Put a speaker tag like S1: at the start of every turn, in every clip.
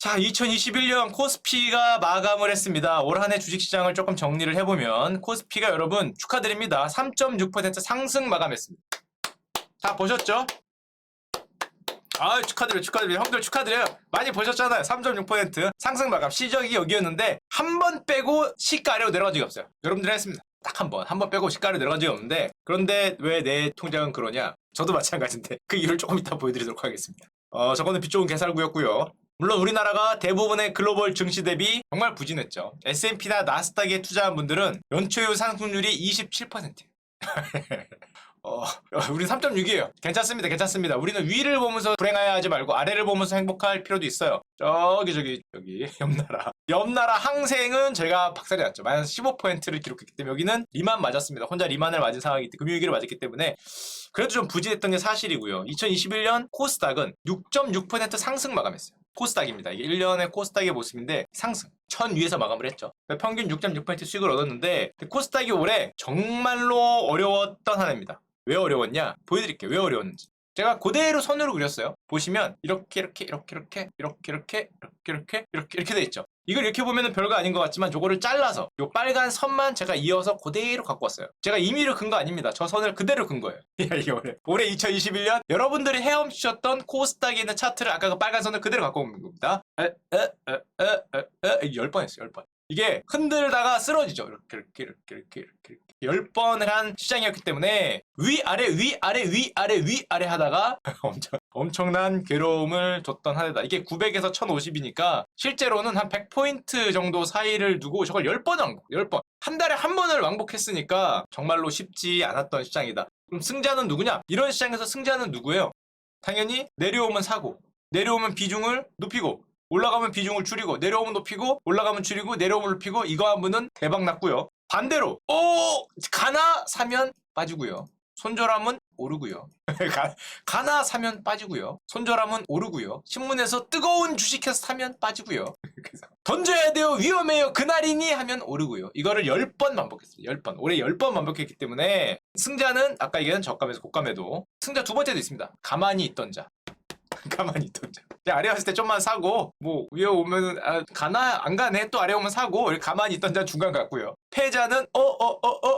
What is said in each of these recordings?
S1: 자, 2021년 코스피가 마감을 했습니다. 올 한 해 주식시장을 조금 정리를 해보면 코스피가 여러분 축하드립니다. 3.6% 상승 마감했습니다. 다 보셨죠? 아, 축하드려요. 형들 축하드려요. 많이 보셨잖아요. 3.6% 상승 마감. 시작이 여기였는데 한 번 빼고 시가 아래로 내려간 적이 없어요. 여러분들이 했습니다. 딱 한 번 빼고 시가 아래로 내려간 적이 없는데, 그런데 왜 내 통장은 그러냐? 저도 마찬가지인데 그 이유를 조금 이따 보여드리도록 하겠습니다. 저거는 빛 좋은 개살구였고요. 물론 우리나라가 대부분의 글로벌 증시 대비 정말 부진했죠. S&P나 나스닥에 투자한 분들은 연초유 상승률이 27%예요. 우린 3.6이에요. 괜찮습니다. 우리는 위를 보면서 불행해야 하지 말고 아래를 보면서 행복할 필요도 있어요. 저기 옆나라 항생은 저희가 박살이 났죠. 마이너스 15%를 기록했기 때문에 여기는 리만 맞았습니다. 혼자 리만을 맞은 상황이기 때문에 금융위기를 맞았기 때문에 그래도 좀 부진했던 게 사실이고요. 2021년 코스닥은 6.6% 상승 마감했어요. 코스닥입니다. 이게 1년의 코스닥의 모습인데 상승. 1000 위에서 마감을 했죠. 평균 6.6% 수익을 얻었는데 코스닥이 올해 정말로 어려웠던 한 해입니다. 왜 어려웠냐? 보여드릴게요. 왜 어려웠는지. 제가 그대로 선으로 그렸어요. 보시면 이렇게 돼 있죠. 이걸 이렇게 보면은 별거 아닌 것 같지만 저거를 잘라서 요 빨간 선만 제가 이어서 그대로 갖고 왔어요. 제가 임의로 근 거 아닙니다. 저 선을 그대로 근 거예요. 이게 올해 2021년 여러분들이 헤엄치셨던 코스닥에 있는 차트를 아까 그 빨간 선을 그대로 갖고 온 겁니다. 10번 했어요. 10번. 이게 흔들다가 쓰러지죠. 이렇게 10번을 한 시장이었기 때문에 위아래 하다가 엄청난 괴로움을 줬던 한 해다. 이게 900에서 1050이니까 실제로는 한 100포인트 정도 사이를 두고 저걸 10번 왕복, 10번. 한 달에 한 번을 왕복했으니까 정말로 쉽지 않았던 시장이다. 그럼 승자는 누구냐? 이런 시장에서 승자는 누구예요? 당연히 내려오면 사고, 내려오면 비중을 높이고, 올라가면 비중을 줄이고, 내려오면 높이고, 올라가면 줄이고, 내려오면 높이고, 이거 한 분은 대박 났고요. 반대로 가나 사면 빠지고요. 손절하면 오르고요. 가나 사면 빠지고요. 손절하면 오르고요. 신문에서 뜨거운 주식해서 사면 빠지고요. 그래서 던져야 돼요. 위험해요. 그날이니 하면 오르고요. 이거를 10번 반복했어요. 10번. 올해 10번 반복했기 때문에 승자는 아까 얘기한 저감에서 고감에도 승자 두 번째도 있습니다. 가만히 있던 자. 아래 왔을 때 좀만 사고, 뭐 위에 오면은 가나 안 가네, 또 아래 오면 사고, 이렇게 가만히 있던 자 중간 같고요. 패자는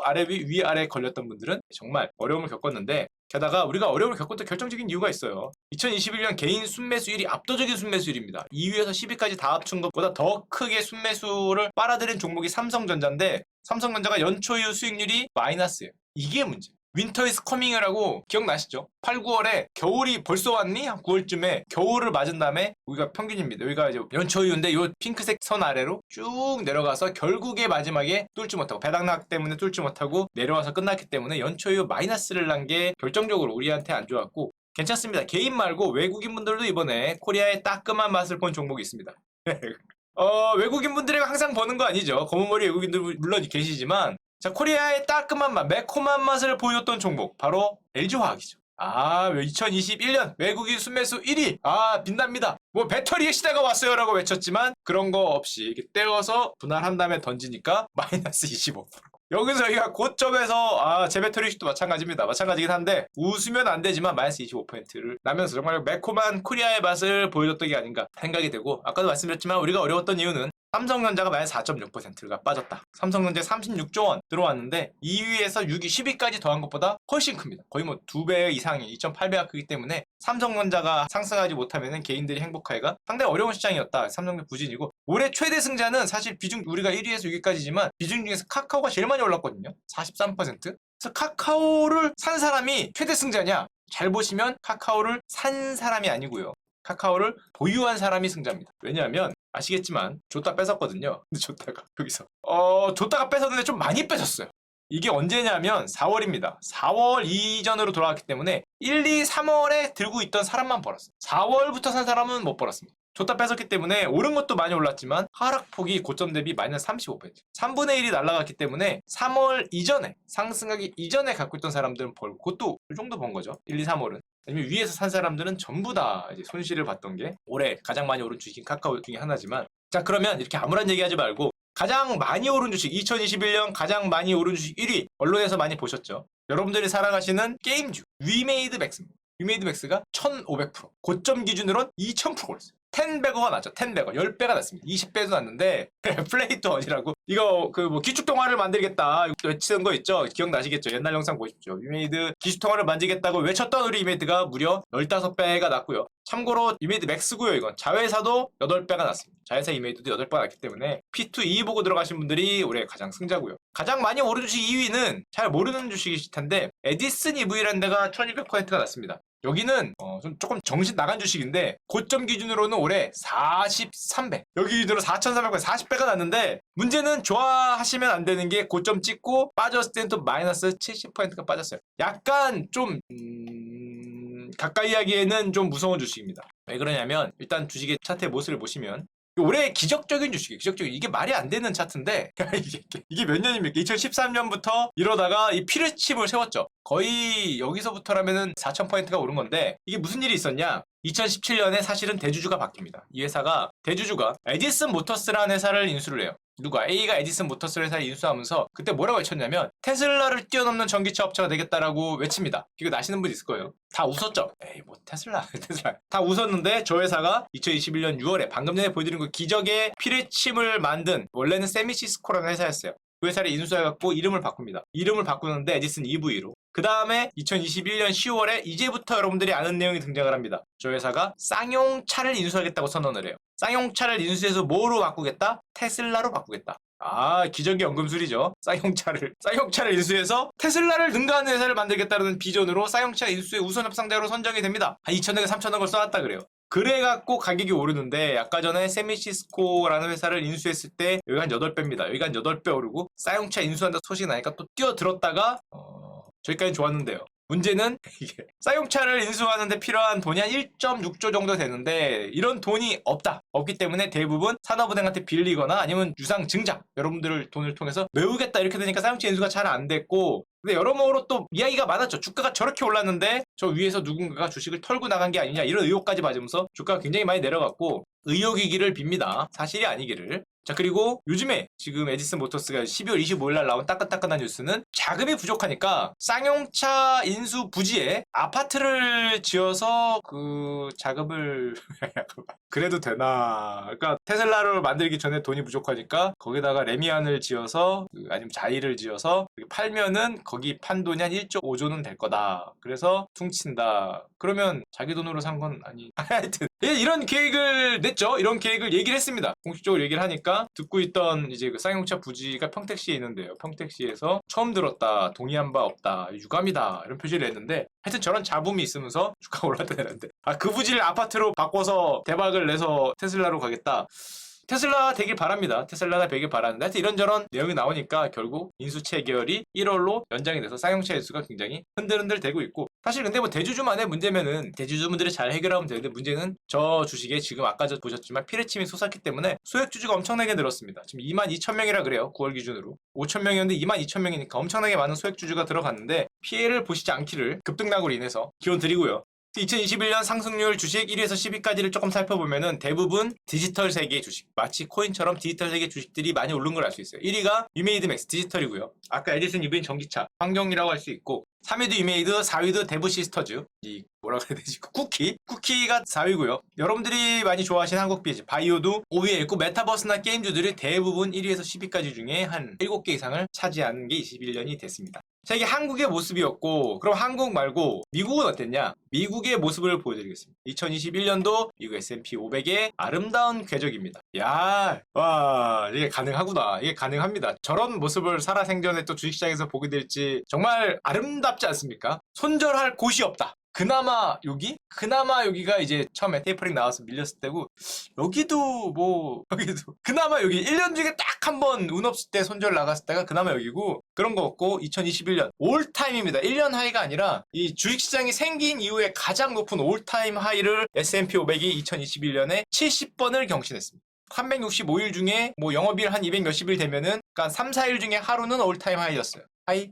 S1: 아래 위 아래 걸렸던 분들은 정말 어려움을 겪었는데, 게다가 우리가 어려움을 겪었던 결정적인 이유가 있어요. 2021년 개인 순매수 1위 압도적인 순매수율입니다. 2위에서 10위까지 다 합친 것보다 더 크게 순매수를 빨아들인 종목이 삼성전자인데, 삼성전자가 연초이후 수익률이 마이너스예요. 이게 문제. 윈터 이즈 커밍이라고 기억나시죠? 8, 9월에 겨울이 벌써 왔니? 한 9월쯤에 겨울을 맞은 다음에 여기가 평균입니다. 여기가 이제 연초이후인데 요 핑크색 선 아래로 쭉 내려가서 결국에 마지막에 뚫지 못하고 배당락 때문에 뚫지 못하고 내려와서 끝났기 때문에 연초이후 마이너스를 난 게 결정적으로 우리한테 안 좋았고 괜찮습니다. 개인 말고 외국인분들도 이번에 코리아의 따끔한 맛을 본 종목이 있습니다. 외국인분들이 항상 버는 거 아니죠. 검은머리 외국인들 물론 계시지만 자, 코리아의 따끔한 맛, 매콤한 맛을 보여줬던 종목 바로 LG화학이죠. 2021년 외국인 순매수 1위. 빛납니다. 뭐 배터리의 시대가 왔어요 라고 외쳤지만 그런 거 없이 이렇게 떼어서 분할한 다음에 던지니까 마이너스 25%. 여기서 여기가 고점에서 제 배터리식도 마찬가지입니다. 마찬가지긴 한데 웃으면 안 되지만 마이너스 25%를 나면서 정말 매콤한 코리아의 맛을 보여줬던 게 아닌가 생각이 되고, 아까도 말씀드렸지만 우리가 어려웠던 이유는 삼성전자가 마이너스 4.6%가 빠졌다. 삼성전자 36조 원 들어왔는데 2위에서 6위, 10위까지 더한 것보다 훨씬 큽니다. 거의 뭐 2배 이상이 2.8배가 크기 때문에 삼성전자가 상승하지 못하면 개인들이 행복하기가 상당히 어려운 시장이었다. 삼성전자 부진이고, 올해 최대 승자는 사실 비중 우리가 1위에서 6위까지지만 비중 중에서 카카오가 제일 많이 올랐거든요. 43%. 그래서 카카오를 산 사람이 최대 승자냐? 잘 보시면 카카오를 산 사람이 아니고요. 카카오를 보유한 사람이 승자입니다. 왜냐하면 아시겠지만 줬다 뺏었거든요. 근데 줬다가 여기서 줬다가 뺏었는데 좀 많이 뺏었어요. 이게 언제냐면 4월입니다. 4월 이전으로 돌아갔기 때문에 1, 2, 3월에 들고 있던 사람만 벌었어요. 4월부터 산 사람은 못 벌었습니다. 줬다 뺏었기 때문에 오른 것도 많이 올랐지만 하락폭이 고점 대비 마이너스 35%. 3분의 1이 날아갔기 때문에 3월 이전에 상승하기 이전에 갖고 있던 사람들은 벌고, 그것도 이 정도 번 거죠. 1, 2, 3월은. 아니면 위에서 산 사람들은 전부 다 이제 손실을 봤던 게 올해 가장 많이 오른 주식인 카카오 중에 하나지만, 자, 그러면 이렇게 아무런 얘기하지 말고 가장 많이 오른 주식, 2021년 가장 많이 오른 주식 1위, 언론에서 많이 보셨죠? 여러분들이 사랑하시는 게임주 위메이드맥스입니다. 위메이드맥스가 1500%, 고점 기준으로는 2000% 올랐어요. 10배거가 났죠. 10배거. 10배가 났습니다. 20배도 났는데 플레이트 원이라고 이거 그 뭐 기축 동화를 만들겠다 외치던 거 있죠. 기억나시겠죠. 옛날 영상 보십시오. 유메이드 기축 동화를 만들겠다고 외쳤던 우리 유메이드가 무려 15배가 났고요. 참고로 유메이드 맥스고요. 이건 자회사도 8배가 났습니다. 자회사 유메이드도 8배가 났기 때문에 P2E 보고 들어가신 분들이 올해 가장 승자고요. 가장 많이 오른 주식 2위는 잘 모르는 주식이실 텐데 에디슨 EV라는 데가 1200%가 났습니다. 여기는 조금 정신 나간 주식인데 고점 기준으로는 올해 43배, 여기 기준으로 4,300배, 40배가 났는데 문제는 좋아하시면 안 되는 게 고점 찍고 빠졌을 때는 또 마이너스 70%가 빠졌어요. 약간 좀 가까이 하기에는 좀 무서운 주식입니다. 왜 그러냐면 일단 주식의 차트의 모습을 보시면 올해 기적적인 주식이에요. 기적적인. 이게 말이 안 되는 차트인데 이게 몇 년입니까? 2013년부터 이러다가 이 피레침을 세웠죠. 거의 여기서부터라면은 4,000%가 오른 건데 이게 무슨 일이 있었냐? 2017년에 사실은 대주주가 바뀝니다. 이 회사가 대주주가 에디슨 모터스라는 회사를 인수를 해요. 누가? A가 에디슨 모터스 회사를 인수하면서 그때 뭐라고 외쳤냐면 테슬라를 뛰어넘는 전기차 업체가 되겠다라고 외칩니다. 이거 아시는 분 있을 거예요. 다 웃었죠. 에이 뭐 테슬라 다 웃었는데 저 회사가 2021년 6월에 방금 전에 보여드린 그 기적의 피레침을 만든 원래는 세미시스코라는 회사였어요. 그 회사를 인수해갖고 이름을 바꿉니다. 이름을 바꾸는데 에디슨 EV로. 그 다음에 2021년 10월에 이제부터 여러분들이 아는 내용이 등장을 합니다. 저 회사가 쌍용차를 인수하겠다고 선언을 해요. 쌍용차를 인수해서 뭐로 바꾸겠다? 테슬라로 바꾸겠다. 아, 기적의 연금술이죠. 쌍용차를 인수해서 테슬라를 능가하는 회사를 만들겠다는 비전으로 쌍용차 인수의 우선 협상자로 선정이 됩니다. 한 2,000억에 3,000억을 써놨다 그래요. 그래갖고 가격이 오르는데 아까 전에 세미시스코라는 회사를 인수했을 때 여기가 한 8배입니다. 여기가 한 8배 오르고 쌍용차 인수한다 소식이 나니까 또 뛰어들었다가 저기까지 좋았는데요. 문제는 이게 쌍용차를 인수하는데 필요한 돈이 한 1.6조 정도 되는데 이런 돈이 없기 때문에 대부분 산업은행한테 빌리거나 아니면 유상 증자 여러분들을 돈을 통해서 메우겠다 이렇게 되니까 쌍용차 인수가 잘 안 됐고 근데 여러모로 또 이야기가 많았죠. 주가가 저렇게 올랐는데 저 위에서 누군가가 주식을 털고 나간 게 아니냐 이런 의혹까지 맞으면서 주가가 굉장히 많이 내려갔고 의혹이기를 빕니다. 사실이 아니기를. 자 그리고 요즘에 지금 에디슨 모터스가 12월 25일 날 나온 따끈따끈한 뉴스는 자금이 부족하니까 쌍용차 인수 부지에 아파트를 지어서 그 자금을 그래도 되나 그러니까 테슬라를 만들기 전에 돈이 부족하니까 거기다가 레미안을 지어서 아니면 자이를 지어서 팔면은 거기 판 돈이 한 1.5조는 될 거다. 그래서 퉁친다. 그러면 자기 돈으로 산 건 아니 하여튼 이런 계획을 냈죠. 이런 계획을 얘기를 했습니다. 공식적으로 얘기를 하니까 듣고 있던 이제 그 쌍용차 부지가 평택시에 있는데요. 평택시에서 처음 들었다. 동의한 바 없다. 유감이다. 이런 표시를 했는데 하여튼 저런 잡음이 있으면서 주가가 올랐다는데 그 부지를 아파트로 바꿔서 대박을 내서 테슬라로 가겠다. 테슬라 되길 바랍니다. 테슬라가 되길 바라는데 하여튼 이런저런 내용이 나오니까 결국 인수 체결이 1월로 연장이 돼서 쌍용차 인수가 굉장히 흔들흔들 되고 있고 사실 근데 뭐 대주주만의 문제면은 대주주분들이 잘 해결하면 되는데 문제는 저 주식에 지금 아까 보셨지만 피레침이 솟았기 때문에 소액주주가 엄청나게 늘었습니다. 지금 22,000명이라 그래요. 9월 기준으로 5,000명이었는데 22,000명이니까 엄청나게 많은 소액주주가 들어갔는데 피해를 보시지 않기를 급등락으로 인해서 기원 드리고요. 2021년 상승률 주식 1위에서 10위까지를 조금 살펴보면은 대부분 디지털 세계의 주식 마치 코인처럼 디지털 세계 주식들이 많이 오른 걸 알 수 있어요. 1위가 유메이드맥스 디지털이고요. 아까 에디슨 유빈 전기차 환경이라고 할 수 있고 3위도 유메이드 4위도 데브시스터즈 이 뭐라 그래야 되지? 쿠키가 4위고요. 여러분들이 많이 좋아하시는 한국비즈 바이오도 5위에 있고 메타버스나 게임주들이 대부분 1위에서 10위까지 중에 한 7개 이상을 차지하는 게 21년이 됐습니다. 자, 이게 한국의 모습이었고 그럼 한국 말고 미국은 어땠냐? 미국의 모습을 보여드리겠습니다. 2021년도 미국 S&P 500의 아름다운 궤적입니다. 와 이게 가능하구나. 이게 가능합니다. 저런 모습을 살아생전에 또 주식시장에서 보게 될지 정말 아름답지 않습니까? 손절할 곳이 없다. 그나마 여기가 이제 처음에 테이퍼링 나와서 밀렸을 때고 여기도 그나마 여기 1년 중에 딱 한 번 운 없을 때 손절 나갔을 때가 그나마 여기고 그런 거 없고 2021년 올타임입니다. 1년 하이가 아니라 이 주식시장이 생긴 이후에 가장 높은 올타임 하이를 S&P 500이 2021년에 70번을 경신했습니다. 365일 중에 뭐 영업일 한 200 몇십 일 되면은 그러니까 3, 4일 중에 하루는 올타임 하이였어요. 하이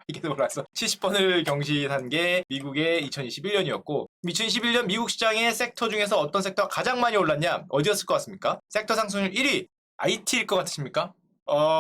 S1: 이렇게 돌아서 70번을 경신한 게 미국의 2021년이었고 2021년 미국 시장의 섹터 중에서 어떤 섹터가 가장 많이 올랐냐? 어디였을 것 같습니까? 섹터 상승률 1위 IT일 것 같으십니까?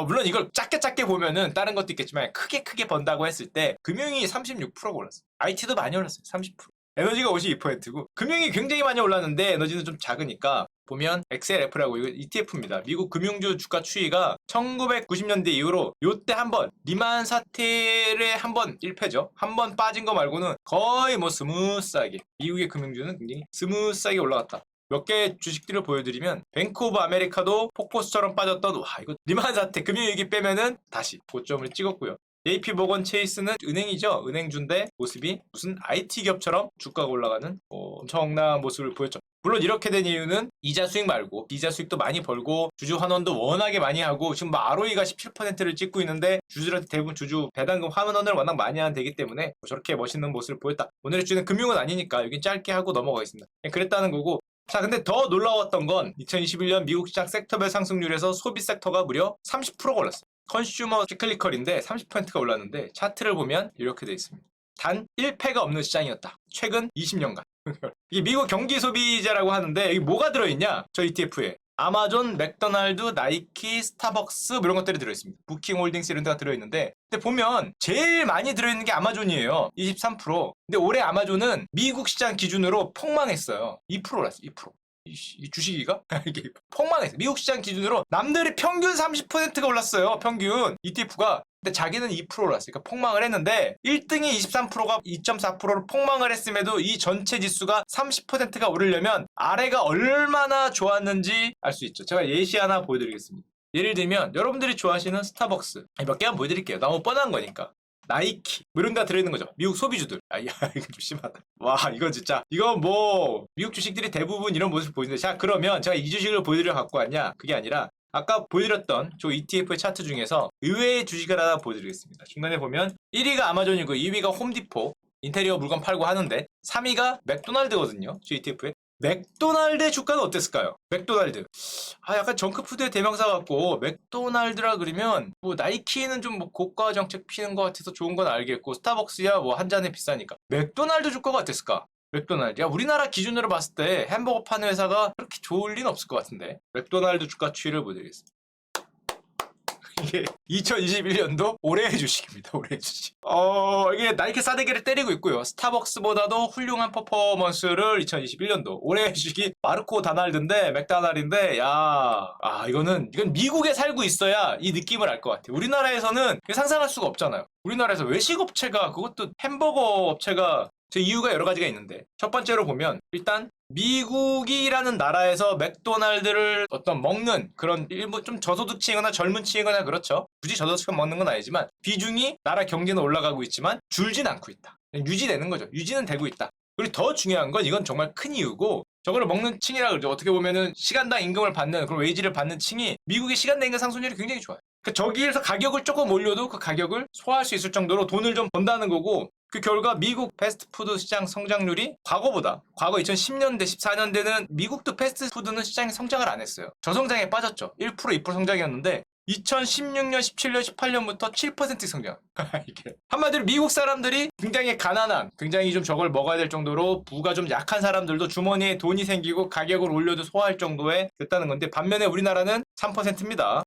S1: 물론 이걸 작게 보면은 다른 것도 있겠지만 크게 번다고 했을 때 금융이 36%가 올랐어요. IT도 많이 올랐어요. 30%. 에너지가 52%고 금융이 굉장히 많이 올랐는데 에너지는 좀 작으니까 보면 XLF라고 이거 ETF입니다. 미국 금융주 주가 추이가 1990년대 이후로 요때 한번 리만 사태에 한번 1패죠. 한번 빠진 거 말고는 거의 뭐 스무스하게 미국의 금융주는 굉장히 스무스하게 올라갔다. 몇 개 주식들을 보여드리면 뱅크 오브 아메리카도 폭포수처럼 빠졌던 와 이거 리만 사태 금융위기 빼면은 다시 고점을 찍었고요. JP모건 체이스는 은행이죠. 은행주인데 모습이 무슨 IT 기업처럼 주가가 올라가는 엄청난 모습을 보였죠. 물론 이렇게 된 이유는 이자 수익 말고 이자 수익도 많이 벌고 주주 환원도 워낙에 많이 하고 지금 뭐 ROE가 17%를 찍고 있는데 주주들한테 대부분 주주 배당금 환원을 워낙 많이 하는 되기 때문에 저렇게 멋있는 모습을 보였다. 오늘의 주는 금융은 아니니까 여긴 짧게 하고 넘어가겠습니다. 그랬다는 거고 자 근데 더 놀라웠던 건 2021년 미국 시장 섹터별 상승률에서 소비 섹터가 무려 30%가 올랐어요. 컨슈머 시클리컬인데 30%가 올랐는데 차트를 보면 이렇게 돼 있습니다. 단 1패가 없는 시장이었다. 최근 20년간. 이게 미국 경기 소비자라고 하는데 여기 뭐가 들어있냐? 저 ETF에 아마존, 맥도날드, 나이키, 스타벅스 이런 것들이 들어있습니다. 부킹홀딩스 이런 데가 들어있는데 근데 보면 제일 많이 들어있는 게 아마존이에요. 23%. 근데 올해 아마존은 미국 시장 기준으로 폭망했어요. 2%랐어요. 2%. 이 주식이가? 이게 폭망했어요. 미국 시장 기준으로 남들이 평균 30%가 올랐어요. 평균 ETF가. 근데 자기는 2% 올랐어요. 그러니까 폭망을 했는데 1등이 23%가 2.4%로 폭망을 했음에도 이 전체 지수가 30%가 오르려면 아래가 얼마나 좋았는지 알 수 있죠. 제가 예시 하나 보여드리겠습니다. 예를 들면 여러분들이 좋아하시는 스타벅스 몇 개만 보여드릴게요. 너무 뻔한 거니까. 나이키 뭐 이런 데 들어있는 거죠. 미국 소비주들. 야 이거 좀 심하다. 와 이거 진짜 이거 뭐 미국 주식들이 대부분 이런 모습을 보이는데 자 그러면 제가 이 주식을 보여드려 갖고 왔냐 그게 아니라 아까 보여드렸던 저 ETF의 차트 중에서 의외의 주식을 하나 보여드리겠습니다. 중간에 보면 1위가 아마존이고 2위가 홈디포 인테리어 물건 팔고 하는데 3위가 맥도날드거든요. 저 ETF에 맥도날드의 주가는 어땠을까요? 맥도날드. 약간 정크푸드의 대명사 같고, 맥도날드라 그러면, 뭐, 나이키는 좀 뭐 고가 정책 피는 것 같아서 좋은 건 알겠고, 스타벅스야 뭐 한 잔에 비싸니까. 맥도날드 주가가 어땠을까? 맥도날드. 야, 우리나라 기준으로 봤을 때 햄버거 파는 회사가 그렇게 좋을 리는 없을 것 같은데. 맥도날드 주가 추이를 보여드리겠습니다. 이게 2021년도 올해의 주식입니다. 올해의 주식. 이게 나이키 싸대기를 때리고 있고요. 스타벅스보다도 훌륭한 퍼포먼스를 2021년도 올해의 주식이 마르코 다날드인데 맥다날인데 이건 미국에 살고 있어야 이 느낌을 알 것 같아요. 우리나라에서는 상상할 수가 없잖아요. 우리나라에서 외식업체가 그것도 햄버거 업체가 제 이유가 여러 가지가 있는데 첫 번째로 보면 일단 미국이라는 나라에서 맥도날드를 먹는 그런 일부 좀 저소득층이거나 젊은 층이거나 그렇죠. 굳이 저소득층 먹는 건 아니지만 비중이 나라 경제는 올라가고 있지만 줄진 않고 있다. 유지되는 거죠. 유지는 되고 있다. 그리고 더 중요한 건 이건 정말 큰 이유고 저거를 먹는 층이라 그러죠. 어떻게 보면은 시간당 임금을 받는 그런 웨이지를 받는 층이 미국의 시간당 임금 상승률이 굉장히 좋아요. 그러니까 저기에서 가격을 조금 올려도 그 가격을 소화할 수 있을 정도로 돈을 좀 번다는 거고 그 결과 미국 패스트푸드 시장 성장률이 과거 2010년대, 14년대는 미국도 패스트푸드는 시장이 성장을 안 했어요. 저성장에 빠졌죠. 1%, 2% 성장이었는데 2016년, 17년, 18년부터 7% 성장. 이게 한마디로 미국 사람들이 굉장히 가난한, 굉장히 좀 저걸 먹어야 될 정도로 부가 좀 약한 사람들도 주머니에 돈이 생기고 가격을 올려도 소화할 정도에 됐다는 건데 반면에 우리나라는 3%입니다.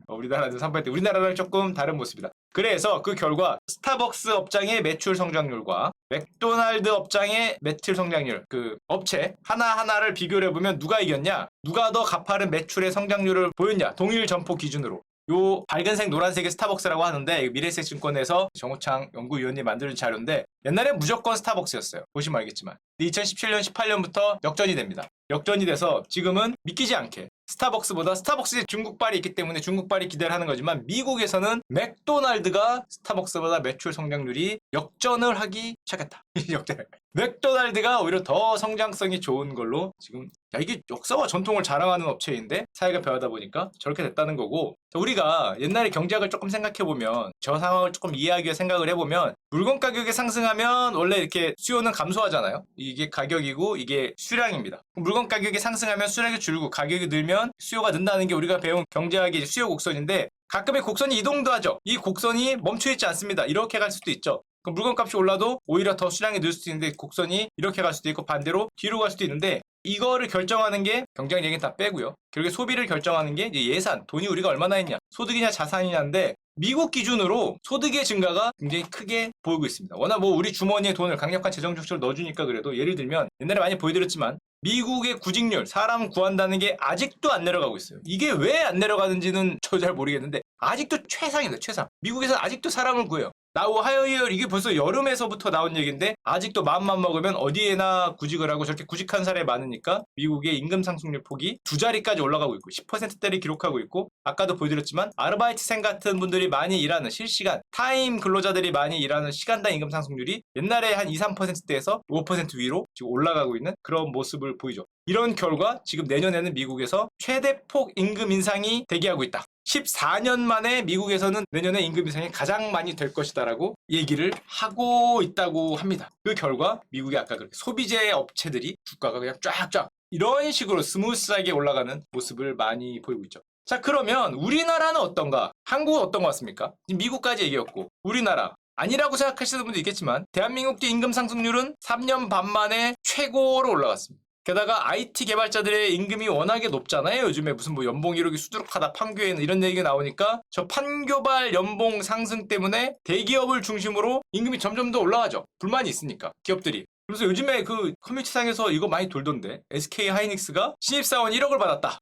S1: 우리나라는 3%. 우리나라랑 조금 다른 모습이다. 그래서 그 결과 스타벅스 업장의 매출 성장률과 맥도날드 업장의 매출 성장률 그 업체 하나하나를 비교를 해보면 누가 이겼냐? 누가 더 가파른 매출의 성장률을 보였냐? 동일 점포 기준으로. 요 밝은색 노란색의 스타벅스라고 하는데 미래에셋증권에서 정우창 연구위원이 만든 자료인데 옛날에 무조건 스타벅스였어요. 보시면 알겠지만 2017년 18년부터 역전이 됩니다. 역전이 돼서 지금은 믿기지 않게 스타벅스에 중국발이 있기 때문에 중국발이 기대를 하는 거지만 미국에서는 맥도날드가 스타벅스보다 매출 성장률이 역전을 하기 시작했다. 맥도날드가 오히려 더 성장성이 좋은 걸로 지금 이게 역사와 전통을 자랑하는 업체인데 사회가 변하다 보니까 저렇게 됐다는 거고 우리가 옛날에 경제학을 조금 생각해보면 저 상황을 조금 이해하기 위해 생각을 해보면 물건 가격이 상승하면 원래 이렇게 수요는 감소하잖아요. 이게 가격이고 이게 수량입니다. 물건 가격이 상승하면 수량이 줄고 가격이 늘면 수요가 는다는 게 우리가 배운 경제학의 수요 곡선인데 가끔의 곡선이 이동도 하죠. 이 곡선이 멈춰있지 않습니다. 이렇게 갈 수도 있죠. 그럼 물건값이 올라도 오히려 더 수량이 늘 수도 있는데 곡선이 이렇게 갈 수도 있고 반대로 뒤로 갈 수도 있는데 이거를 결정하는 게 경제학 얘기는 다 빼고요. 결국에 소비를 결정하는 게 이제 예산, 돈이 우리가 얼마나 했냐, 소득이냐 자산이냐인데 미국 기준으로 소득의 증가가 굉장히 크게 보이고 있습니다. 워낙 뭐 우리 주머니에 돈을 강력한 재정 정책을 넣어주니까 그래도 예를 들면 옛날에 많이 보여드렸지만 미국의 구직률, 사람 구한다는 게 아직도 안 내려가고 있어요. 이게 왜 안 내려가는지는 저 잘 모르겠는데 아직도 최상입니다. 최상. 미국에서 아직도 사람을 구해요. 나우 하이어 이게 벌써 여름에서부터 나온 얘기인데 아직도 마음만 먹으면 어디에나 구직을 하고 저렇게 구직한 사람이 많으니까 미국의 임금 상승률 폭이 2자리까지 올라가고 있고 10%대를 기록하고 있고 아까도 보여드렸지만 아르바이트생 같은 분들이 많이 일하는 실시간 타임 근로자들이 많이 일하는 시간당 임금 상승률이 옛날에 한 2, 3%대에서 5% 위로 지금 올라가고 있는 그런 모습을 보이죠. 이런 결과 지금 내년에는 미국에서 최대폭 임금 인상이 대기하고 있다. 14년 만에 미국에서는 내년에 임금 인상이 가장 많이 될 것이다라고 얘기를 하고 있다고 합니다. 그 결과 미국의 아까 그렇게 소비재 업체들이 주가가 그냥 쫙쫙 이런 식으로 스무스하게 올라가는 모습을 많이 보이고 있죠. 자, 그러면 우리나라는 어떤가? 한국은 어떤 것 같습니까? 지금 미국까지 얘기했고 우리나라 아니라고 생각하시는 분도 있겠지만 대한민국의 임금 상승률은 3년 반 만에 최고로 올라갔습니다. 게다가 IT 개발자들의 임금이 워낙에 높잖아요. 요즘에 무슨 뭐 연봉 1억이 수두룩하다 판교에는 이런 얘기가 나오니까 저 판교발 연봉 상승 때문에 대기업을 중심으로 임금이 점점 더 올라가죠. 불만이 있으니까 기업들이. 그래서 요즘에 그 커뮤니티상에서 이거 많이 돌던데 SK 하이닉스가 신입사원 1억을 받았다.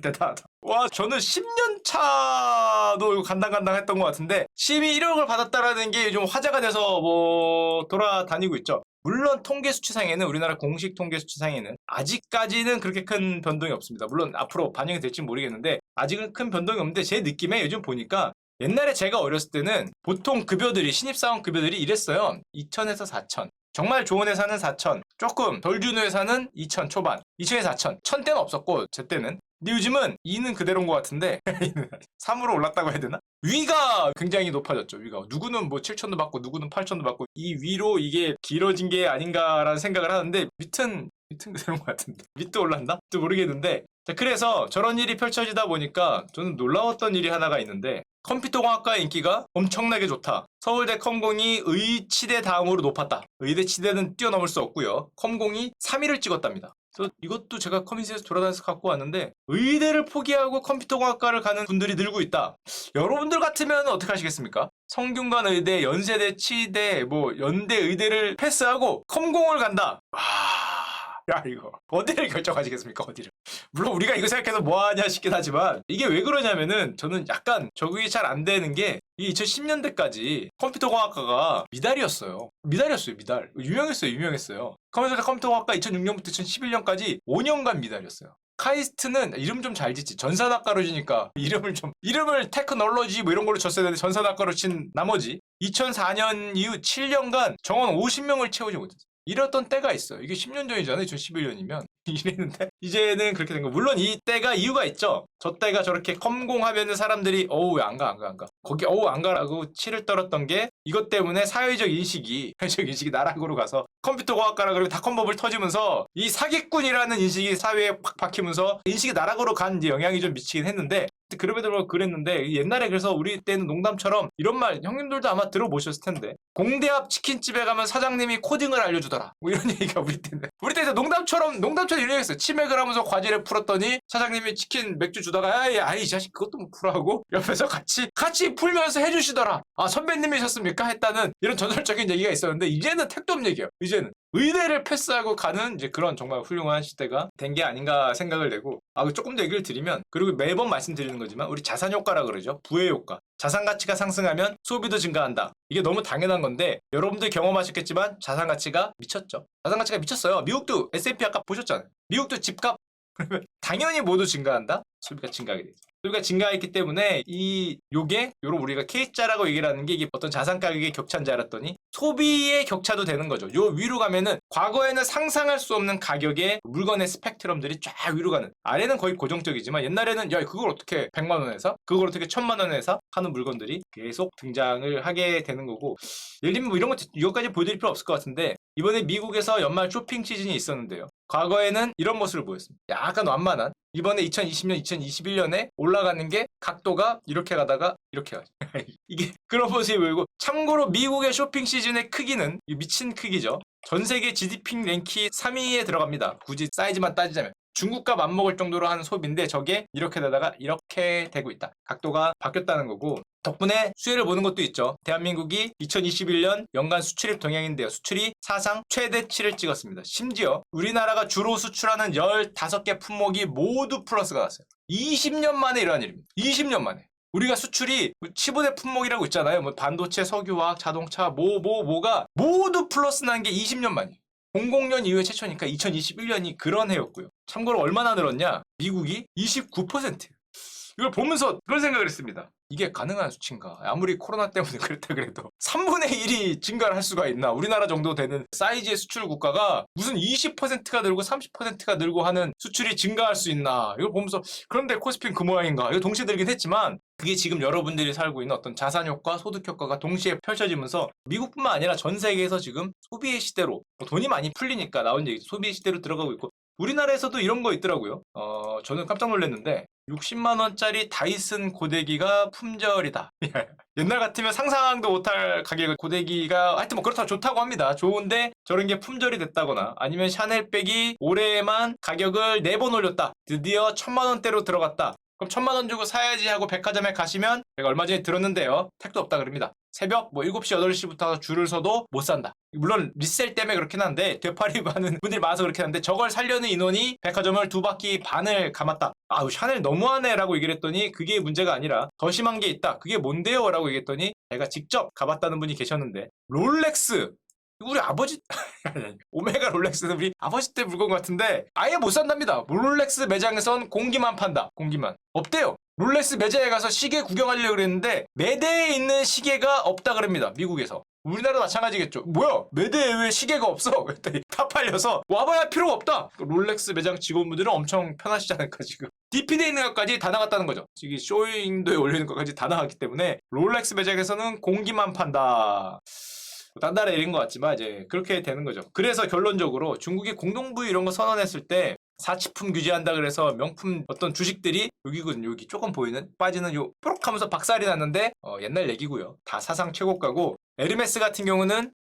S1: 대단하다. 와, 저는 10년 차도 이거 간당간당 했던 것 같은데 심의 1억을 받았다라는 게 요즘 화제가 돼서 뭐 돌아다니고 있죠. 물론 통계 수치상에는 우리나라 공식 통계 수치상에는 아직까지는 그렇게 큰 변동이 없습니다. 물론 앞으로 반영이 될지 모르겠는데 아직은 큰 변동이 없는데 제 느낌에 요즘 보니까 옛날에 제가 어렸을 때는 보통 급여들이 신입사원 급여들이 이랬어요. 2천에서 4천. 정말 좋은 회사는 4천, 조금 덜 주는 회사는 2천 초반, 2천에서 4천. 1000대는 없었고 제 때는. 근데 요즘은 2는 그대로인 것 같은데 3으로 올랐다고 해야 되나? 위가 굉장히 높아졌죠. 위가 누구는 뭐 7천도 받고 누구는 8천도 받고 이 위로 이게 길어진 게 아닌가라는 생각을 하는데 밑은 그대로인 것 같은데 밑도 올랐나? 또 모르겠는데 자, 그래서 저런 일이 펼쳐지다 보니까 저는 놀라웠던 일이 하나가 있는데 컴퓨터공학과의 인기가 엄청나게 좋다. 서울대 컴공이 의치대 다음으로 높았다. 의대 치대는 뛰어넘을 수 없고요. 컴공이 3위를 찍었답니다. 그래서 이것도 제가 커뮤니티에서 돌아다니면서 갖고 왔는데 의대를 포기하고 컴퓨터공학과를 가는 분들이 늘고 있다. 여러분들 같으면 어떻게 하시겠습니까? 성균관 의대, 연세대, 치대, 뭐 연대 의대를 패스하고 컴공을 간다. 와, 야 이거 어디를 결정하시겠습니까? 어디를? 물론 우리가 이거 생각해서 뭐하냐 싶긴 하지만 이게 왜 그러냐면은 저는 약간 적응이 잘 안 되는 게 이 2010년대까지 컴퓨터공학과가 미달이었어요. 미달이었어요. 미달. 유명했어요. 컴퓨터공학과 2006년부터 2011년까지 5년간 미달이었어요. 카이스트는 이름 좀 잘 짓지. 전산학과로 지니까 이름을 테크놀로지 뭐 이런 걸로 쳤어야 되는데 전산학과로 친 나머지 2004년 이후 7년간 정원 50명을 채우지 못했어요. 이랬던 때가 있어요. 이게 10년 전이잖아요. 2011년이면. 이랬는데 이제는 그렇게 된 거. 물론 이 때가 이유가 있죠. 저 때가 저렇게 컴공하면은 사람들이 어우 왜 안 가. 거기 어우 안 가라고 치를 떨었던 게 이것 때문에 사회적 인식이 나락으로 가서 컴퓨터공학과라 그러면 닷컴버블 터지면서 이 사기꾼이라는 인식이 사회에 팍 박히면서 인식이 나락으로 간 영향이 좀 미치긴 했는데 그럼에도 불구하고 그랬는데 옛날에 그래서 우리 때는 농담처럼 이런 말 형님들도 아마 들어보셨을 텐데 공대 앞 치킨집에 가면 사장님이 코딩을 알려주더라 뭐 이런 얘기가 우리 때는 농담처럼 이런 얘기 했어요. 치맥을 하면서 과제를 풀었더니 사장님이 치킨 맥주 주다가 아이 이 자식 그것도 못 풀어하고 옆에서 같이 풀면서 해주시더라. 아 선배님이셨습니까? 했다는 이런 전설적인 얘기가 있었는데 이제는 택도 없는 얘기예요. 이제는 의대를 패스하고 가는 이제 그런 정말 훌륭한 시대가 된 게 아닌가 생각을 내고 조금 더 얘기를 드리면 그리고 매번 말씀드리는 거지만 우리 자산 효과라 그러죠. 부의 효과. 자산 가치가 상승하면 소비도 증가한다. 이게 너무 당연한 건데 여러분들 경험하셨겠지만 자산 가치가 미쳤죠. 자산 가치가 미쳤어요. 미국도 S&P 아까 보셨잖아요. 미국도 집값 그러면 당연히 모두 증가한다. 소비가 증가하게 되죠. 소비가 증가했기 때문에 요런 우리가 K자라고 얘기를 하는 게 이게 어떤 자산 가격의 격차인 줄 알았더니 소비의 격차도 되는 거죠. 요 위로 가면은 과거에는 상상할 수 없는 가격의 물건의 스펙트럼들이 쫙 위로 가는. 아래는 거의 고정적이지만 옛날에는 야 그걸 어떻게 100만 원에 사? 그걸 어떻게 1000만 원에 사? 하는 물건들이 계속 등장을 하게 되는 거고 예를 들면 뭐 이런 거 이것까지 보여드릴 필요 없을 것 같은데 이번에 미국에서 연말 쇼핑 시즌이 있었는데요. 과거에는 이런 모습을 보였습니다. 약간 완만한. 이번에 2020년, 2021년에 올라가는 게 각도가 이렇게 가다가 이렇게 가죠. 이게 그런 모습이 보이고, 참고로 미국의 쇼핑 시즌의 크기는 미친 크기죠. 전 세계 GDP 랭킹 3위에 들어갑니다. 굳이 사이즈만 따지자면. 중국과 맞먹을 정도로 하는 소비인데 저게 이렇게 되다가 이렇게 되고 있다. 각도가 바뀌었다는 거고, 덕분에 수혜를 보는 것도 있죠. 대한민국이 2021년 연간 수출입 동향인데요. 수출이 사상 최대치를 찍었습니다. 심지어 우리나라가 주로 수출하는 15개 품목이 모두 플러스가 났어요. 20년 만에 이러한 일입니다. 20년 만에. 우리가 수출이 15대 품목이라고 있잖아요. 뭐 반도체, 석유화학, 자동차, 뭐가 모두 플러스 난 게 20년 만이에요. 00년 이후에 최초니까 2021년이 그런 해였고요. 참고로 얼마나 늘었냐? 미국이 29%. 이걸 보면서 그런 생각을 했습니다. 이게 가능한 수치인가? 아무리 코로나 때문에 그랬다 그래도 3분의 1이 증가를 할 수가 있나? 우리나라 정도 되는 사이즈의 수출 국가가 무슨 20%가 늘고 30%가 늘고 하는 수출이 증가할 수 있나? 이걸 보면서 그런데 코스피는 그 모양인가? 이거 동시에 들긴 했지만 그게 지금 여러분들이 살고 있는 어떤 자산 효과, 소득 효과가 동시에 펼쳐지면서 미국뿐만 아니라 전 세계에서 지금 소비의 시대로 돈이 많이 풀리니까 나온 얘기, 소비의 시대로 들어가고 있고 우리나라에서도 이런 거 있더라고요. 저는 깜짝 놀랐는데 60만 원짜리 다이슨 고데기가 품절이다. 옛날 같으면 상상도 못할 가격의 고데기가 하여튼 뭐 그렇다고 좋다고 합니다. 좋은데 저런 게 품절이 됐다거나 아니면 샤넬백이 올해에만 가격을 4번 올렸다. 드디어 1000만 원대로 들어갔다. 그럼 1000만 원 주고 사야지 하고 백화점에 가시면 제가 얼마 전에 들었는데요. 택도 없다 그럽니다. 새벽 뭐 7시, 8시부터 줄을 서도 못 산다. 물론 리셀 때문에 그렇긴 한데 되팔이고 하는 분들이 많아서 그렇긴 한데 저걸 살려는 인원이 백화점을 2바퀴 반을 감았다. 아우 샤넬 너무하네 라고 얘기를 했더니 그게 문제가 아니라 더 심한 게 있다. 그게 뭔데요? 라고 얘기했더니 제가 직접 가봤다는 분이 계셨는데 롤렉스 우리 아버지 오메가 롤렉스는 우리 아버지 때 물건 같은데 아예 못 산답니다. 롤렉스 매장에선 공기만 판다. 공기만 없대요. 롤렉스 매장에 가서 시계 구경하려고 그랬는데 매대에 있는 시계가 없다 그럽니다. 미국에서. 우리나라 마찬가지겠죠. 뭐야 매대에 왜 시계가 없어? 그랬더니 다 팔려서 와봐야 필요가 없다. 롤렉스 매장 직원분들은 엄청 편하시지 않을까 지금. DP대에 있는 것까지 다 나갔다는 거죠. 지금 쇼잉도에 올리는 것까지 다 나갔기 때문에 롤렉스 매장에서는 공기만 판다. 딴 나라 일인 것 같지만 이제 그렇게 되는 거죠. 그래서 결론적으로 중국이 공동부유 이런 거 선언했을 때 사치품 규제한다 그래서 명품 어떤 주식들이 여기거든요. 여기 조금 보이는 빠지는 요 뾰록 하면서 박살이 났는데 옛날 얘기고요. 다 사상 최고가고 에르메스 같은 경우는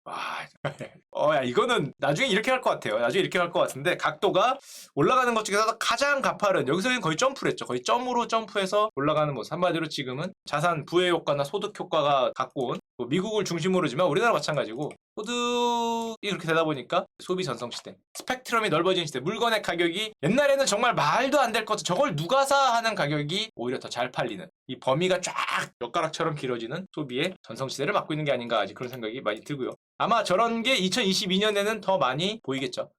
S1: 야 이거는 나중에 이렇게 할 것 같아요. 나중에 이렇게 할 것 같은데 각도가 올라가는 것 중에서 가장 가파른 여기서는 거의 점프를 했죠. 거의 점으로 점프해서 올라가는 모습. 한마디로 지금은 자산 부의 효과나 소득 효과가 갖고 온 뭐 미국을 중심으로지만 우리나라 마찬가지고 소득이 그렇게 되다 보니까 소비 전성시대 스펙트럼이 넓어진 시대 물건의 가격이 옛날에는 정말 말도 안 될 것 저걸 누가 사 하는 가격이 오히려 더 잘 팔리는 이 범위가 쫙 엿가락처럼 길어지는 소비의 전성시대를 맞고 있는 게 아닌가 아직 그런 생각이 많이 들고요. 아마 저런 게 2022년에는 더 많이 보이겠죠.